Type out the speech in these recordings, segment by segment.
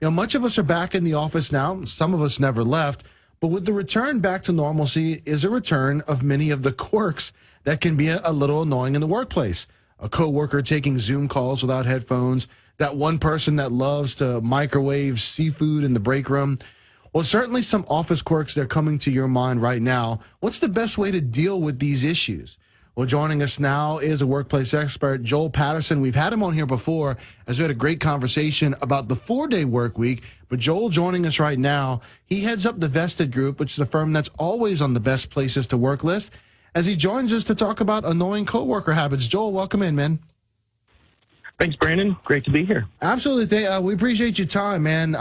much of us are back in the office now. Some of us never left. But with the return back to normalcy is a return of many of the quirks that can be a little annoying in the workplace. A coworker taking Zoom calls without headphones, that one person that loves to microwave seafood in the break room. Well, certainly some office quirks that are coming to your mind right now. What's the best way to deal with these issues? Well, joining us now is a workplace expert, Joel Patterson. We've had him on here before as we had a great conversation about the 4-day work week. But Joel joining us right now, he heads up the Vested Group, which is a firm that's always on the best places to work list, as he joins us to talk about annoying coworker habits. Joel, welcome in, man. Thanks, Brandon. Great to be here. Absolutely. We appreciate your time, man.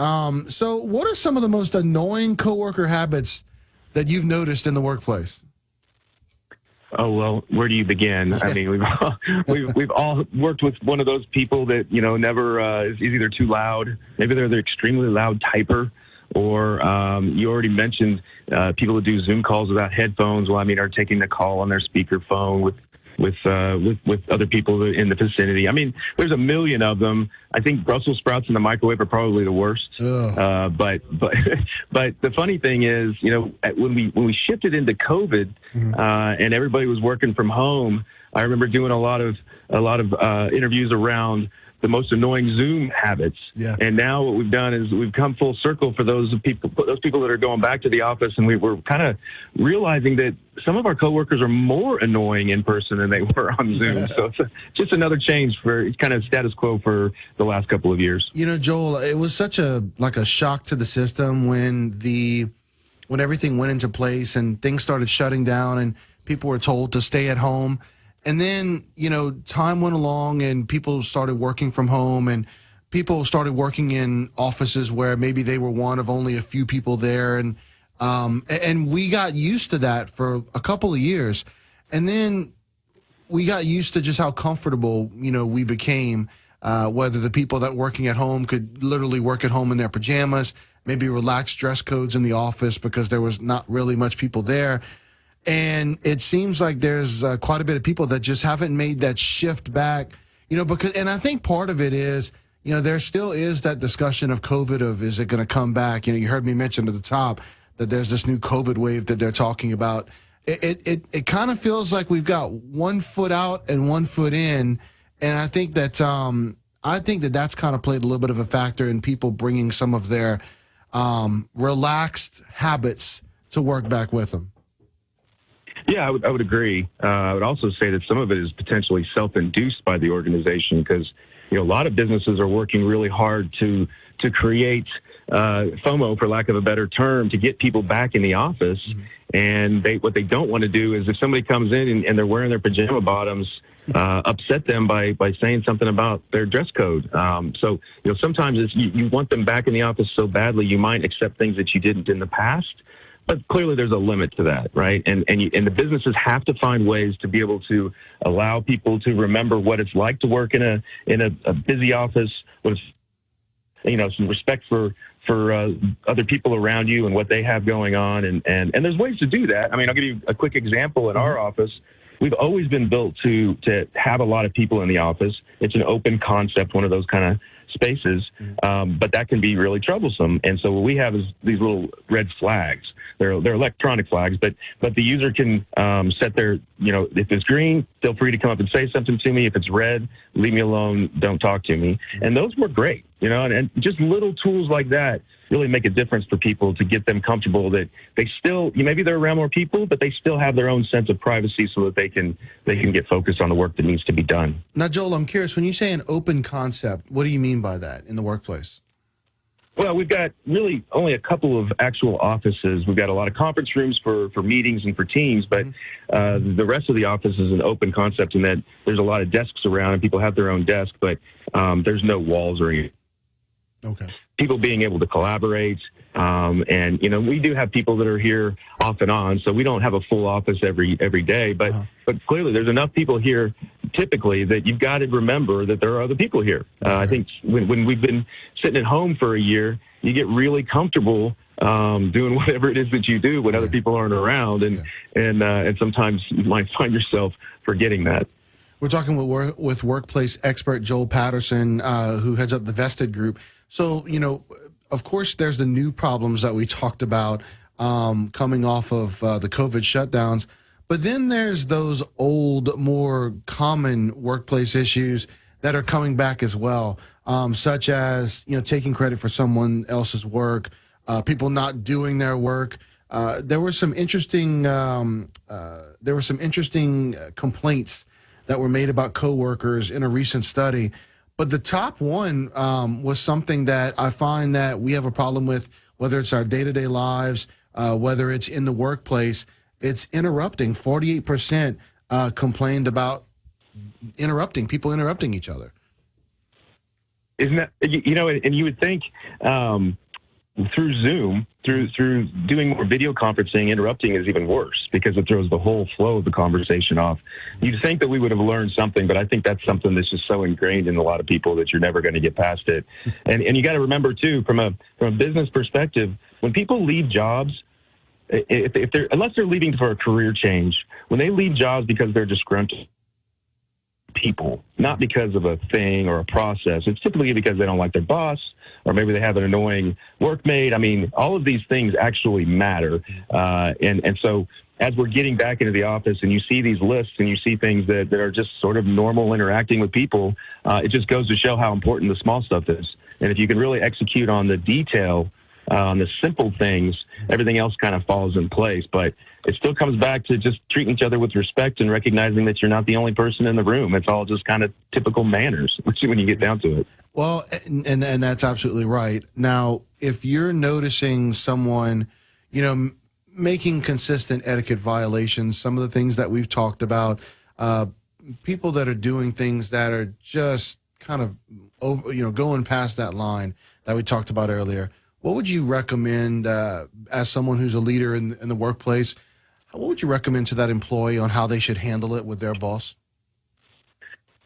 So what are some of the most annoying coworker habits that you've noticed in the workplace? Oh, well, where do you begin? I mean, we've all worked with one of those people that, never is either too loud. Maybe they're the extremely loud typer, or you already mentioned people who do Zoom calls without headphones. Well, are taking the call on their speakerphone with other people in the vicinity. I mean, there's a million of them. I think Brussels sprouts in the microwave are probably the worst. But the funny thing is, when we shifted into COVID and everybody was working from home, I remember doing a lot of interviews around the most annoying Zoom habits. Yeah. And now what we've done is we've come full circle for those people that are going back to the office, and we're kind of realizing that some of our coworkers are more annoying in person than they were on Zoom. Yeah. So it's just another change for kind of status quo for the last couple of years. Joel, it was such a shock to the system when everything went into place and things started shutting down and people were told to stay at home. And then, time went along and people started working from home and people started working in offices where maybe they were one of only a few people there. And we got used to that for a couple of years. And then we got used to just how comfortable, we became, whether the people that working at home could literally work at home in their pajamas, maybe relaxed dress codes in the office because there was not really much people there. And it seems like there's quite a bit of people that just haven't made that shift back, and I think part of it is, there still is that discussion of COVID of, is it going to come back? You heard me mention at the top that there's this new COVID wave that they're talking about. It kind of feels like we've got one foot out and one foot in. And I think that, that's kind of played a little bit of a factor in people bringing some of their relaxed habits to work back with them. Yeah, I would agree. I would also say that some of it is potentially self-induced by the organization because, a lot of businesses are working really hard to create Fomo, for lack of a better term, to get people back in the office. Mm-hmm. And what they don't want to do is if somebody comes in and they're wearing their pajama bottoms, upset them by saying something about their dress code. So, sometimes you want them back in the office so badly, you might accept things that you didn't in the past. But clearly there's a limit to that, right? And the businesses have to find ways to be able to allow people to remember what it's like to work in a busy office, what it's, some respect for other people around you and what they have going on. And there's ways to do that. I'll give you a quick example in our office. We've always been built to have a lot of people in the office. It's an open concept, one of those kind of spaces, but that can be really troublesome. And so what we have is these little red flags. They're electronic flags, but the user can set their, if it's green, feel free to come up and say something to me. If it's red, leave me alone, don't talk to me. And those work great, and just little tools like that really make a difference for people to get them comfortable that they still, maybe they're around more people, but they still have their own sense of privacy so that they can get focused on the work that needs to be done. Now, Joel, I'm curious, when you say an open concept, what do you mean by that in the workplace? Well, we've got really only a couple of actual offices. We've got a lot of conference rooms for meetings and for teams, but the rest of the office is an open concept in that there's a lot of desks around and people have their own desk, but there's no walls or anything. Okay. People being able to collaborate. And, we do have people that are here off and on, so we don't have a full office every day, but clearly there's enough people here typically that you've got to remember that there are other people here. I think when we've been sitting at home for a year, you get really comfortable doing whatever it is that you do when other people aren't around, and sometimes you might find yourself forgetting that. We're talking with workplace expert Joel Patterson, who heads up the Vested Group. So, of course, there's the new problems that we talked about coming off of the COVID shutdowns. But then there's those old, more common workplace issues that are coming back as well, such as taking credit for someone else's work, people not doing their work. There were some interesting complaints that were made about coworkers in a recent study. But the top one was something that I find that we have a problem with, whether it's our day-to-day lives, whether it's in the workplace. It's interrupting. 48% complained about people interrupting each other. Isn't that, and you would think through Zoom, through doing more video conferencing, interrupting is even worse because it throws the whole flow of the conversation off. You'd think that we would have learned something, but I think that's something that's just so ingrained in a lot of people that you're never going to get past it. And you got to remember too, from a business perspective, when people leave jobs, if they're, unless they're leaving for a career change, when they leave jobs because they're disgruntled people, not because of a thing or a process, it's typically because they don't like their boss, or maybe they have an annoying workmate. I mean, all of these things actually matter. And so as we're getting back into the office and you see these lists and you see things that are just sort of normal interacting with people, it just goes to show how important the small stuff is. And if you can really execute on the detail, on the simple things, everything else kind of falls in place. But it still comes back to just treating each other with respect and recognizing that you're not the only person in the room. It's all just kind of typical manners when you get down to it. Well, and that's absolutely right. Now, if you're noticing someone, making consistent etiquette violations, some of the things that we've talked about, people that are doing things that are just kind of over, going past that line that we talked about earlier, what would you recommend as someone who's a leader in the workplace? What would you recommend to that employee on how they should handle it with their boss?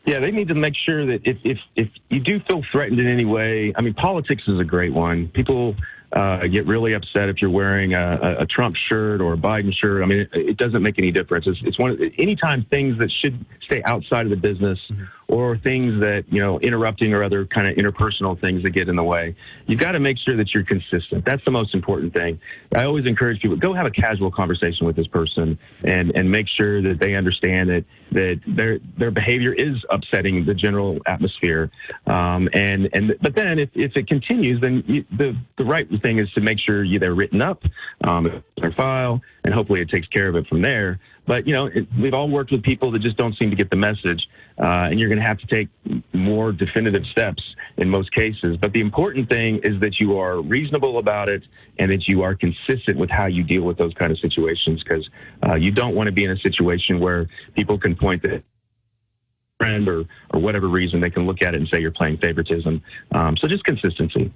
Yeah, they need to make sure that if you do feel threatened in any way, I mean, politics is a great one. People get really upset if you're wearing a Trump shirt or a Biden shirt. I mean, it doesn't make any difference. It's anytime things that should stay outside of the business or things that, interrupting or other kind of interpersonal things that get in the way, you've got to make sure that you're consistent. That's the most important thing. I always encourage people, go have a casual conversation with this person and make sure that they understand that their behavior is upsetting the general atmosphere. But then if it continues, then the right thing is to make sure they're written up, their file, and hopefully it takes care of it from there. But, we've all worked with people that just don't seem to get the message, and you're going to have to take more definitive steps in most cases. But the important thing is that you are reasonable about it and that you are consistent with how you deal with those kind of situations, because you don't want to be in a situation where people can point to friend or whatever reason they can look at it and say you're playing favoritism. So just consistency.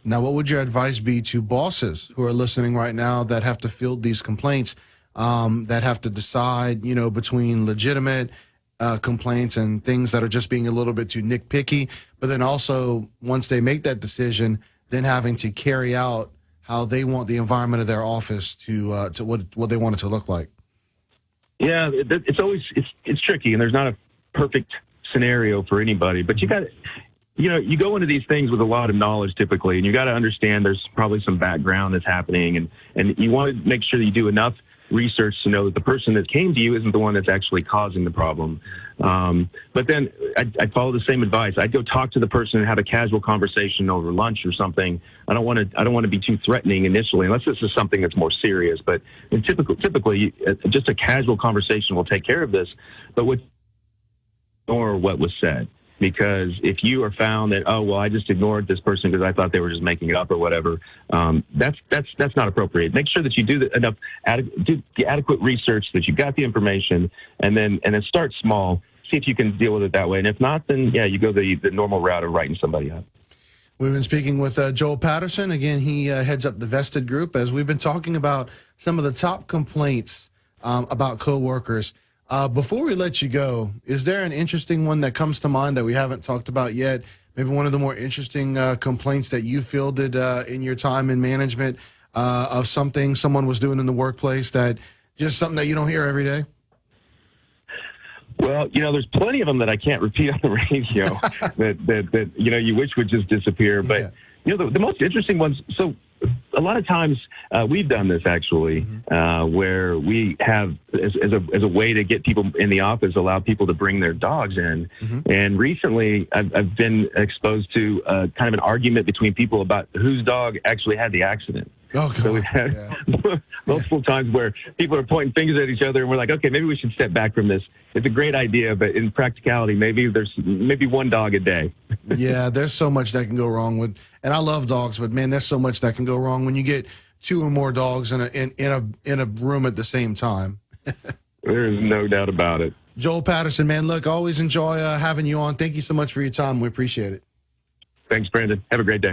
Now, what would your advice be to bosses who are listening right now that have to field these complaints, that have to decide, between legitimate complaints and things that are just being a little bit too nitpicky, but then also once they make that decision, then having to carry out how they want the environment of their office to what they want it to look like? Yeah, it's tricky, and there's not a perfect scenario for anybody, but you got to, you go into these things with a lot of knowledge typically, and you got to understand there's probably some background that's happening, and you want to make sure that you do enough research to know that the person that came to you isn't the one that's actually causing the problem. But then I'd follow the same advice. I'd go talk to the person and have a casual conversation over lunch or something. I don't want to be too threatening initially, unless this is something that's more serious. But typically, just a casual conversation will take care of this. But or what was said. Because if you are found that, I just ignored this person because I thought they were just making it up or whatever, that's not appropriate. Make sure that you do the adequate research, that you got the information, and then start small. See if you can deal with it that way. And if not, then you go the normal route of writing somebody up. We've been speaking with Joel Patterson. Again, he heads up the Vested Group, as we've been talking about some of the top complaints about coworkers. Before we let you go, is there an interesting one that comes to mind that we haven't talked about yet? Maybe one of the more interesting complaints that you fielded in your time in management of something someone was doing in the workplace, that just something that you don't hear every day? Well, there's plenty of them that I can't repeat on the radio that you wish would just disappear. But The most interesting ones. So a lot of times we've done this actually, where we have as a way to get people in the office, allow people to bring their dogs in. And recently, I've been exposed to kind of an argument between people about whose dog actually had the accident. Oh, God. So we've had multiple times where people are pointing fingers at each other, and we're like, okay, maybe we should step back from this. It's a great idea, but in practicality, maybe there's one dog a day. Yeah, there's so much that can go wrong with, and I love dogs, but man, there's so much that can go wrong when you get two or more dogs in a room at the same time. There is no doubt about it. Joel Patterson, man, look, always enjoy having you on. Thank you so much for your time. We appreciate it. Thanks, Brandon. Have a great day.